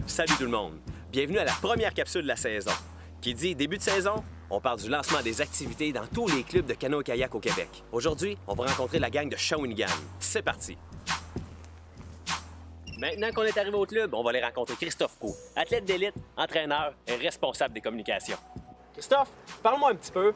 Salut tout le monde! Bienvenue à la première capsule de la saison. Qui dit début de saison, on parle du lancement des activités dans tous les clubs de canoë-kayak au Québec. Aujourd'hui, on va rencontrer la gang de Shawinigan. C'est parti! Maintenant qu'on est arrivé au club, on va aller rencontrer Christophe Caux, athlète d'élite, entraîneur et responsable des communications. Christophe, parle-moi un petit peu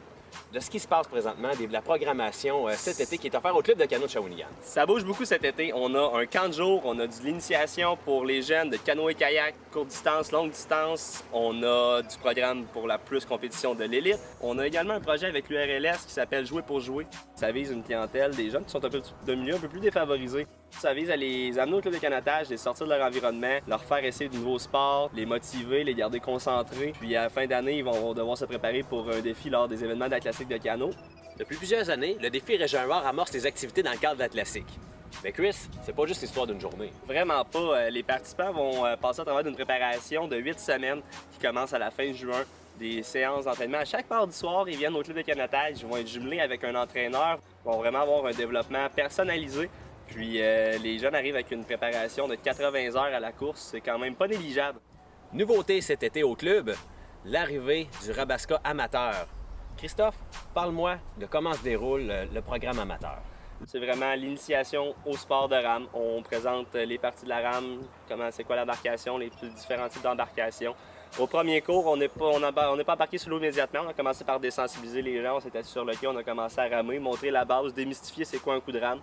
de ce qui se passe présentement, de la programmation cet été qui est offerte au club de canot de Shawinigan. Ça bouge beaucoup cet été. On a un camp de jour, on a de l'initiation pour les jeunes de canoë-kayak, courte distance, longue distance. On a du programme pour la plus compétition de l'élite. On a également un projet avec l'URLS qui s'appelle Jouer pour jouer. Ça vise une clientèle des jeunes qui sont un peu de milieu un peu plus défavorisés. Ça vise à les amener au club de canotage, les sortir de leur environnement, leur faire essayer de nouveaux sports, les motiver, les garder concentrés. Puis à la fin d'année, ils vont devoir se préparer pour un défi lors des événements de la classique de canot. Depuis plusieurs années, le défi Région Nord amorce les activités dans le cadre de la classique. Mais Chris, c'est pas juste l'histoire d'une journée. Vraiment pas. Les participants vont passer à travers d'une préparation de 8 semaines qui commence à la fin juin. Des séances d'entraînement. À chaque mardi soir, ils viennent au club de canotage, ils vont être jumelés avec un entraîneur, ils vont vraiment avoir un développement personnalisé. Puis les jeunes arrivent avec une préparation de 80 heures à la course, c'est quand même pas négligeable. Nouveauté cet été au club, l'arrivée du Rabasca amateur. Christophe, parle-moi de comment se déroule le programme amateur. C'est vraiment l'initiation au sport de rame. On présente les parties de la rame, c'est quoi l'embarcation, les différents types d'embarcation. Au premier cours, on n'est pas embarqué sur l'eau immédiatement. On a commencé par désensibiliser les gens, on s'est assis sur le quai, on a commencé à ramer, montrer la base, démystifier c'est quoi un coup de rame.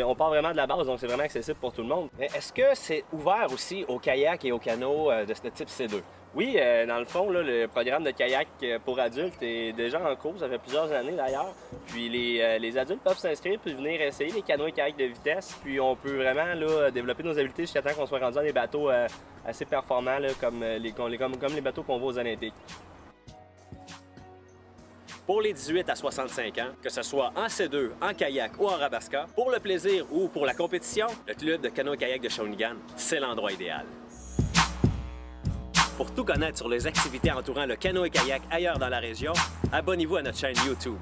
On part vraiment de la base, donc c'est vraiment accessible pour tout le monde. Est-ce que c'est ouvert aussi au kayak et au canot de ce type C2? Oui, dans le fond, là, le programme de kayak pour adultes est déjà en cours, ça fait plusieurs années d'ailleurs. Puis les adultes peuvent s'inscrire puis venir essayer les canoës et kayaks de vitesse. Puis on peut vraiment là, développer nos habiletés jusqu'à temps qu'on soit rendu dans des bateaux assez performants là, comme les bateaux qu'on voit aux Olympiques. Pour les 18 à 65 ans, que ce soit en C2, en kayak ou en Rabasca, pour le plaisir ou pour la compétition, le club de canoë-kayak de Shawinigan, c'est l'endroit idéal. Pour tout connaître sur les activités entourant le canoë-kayak ailleurs dans la région, abonnez-vous à notre chaîne YouTube.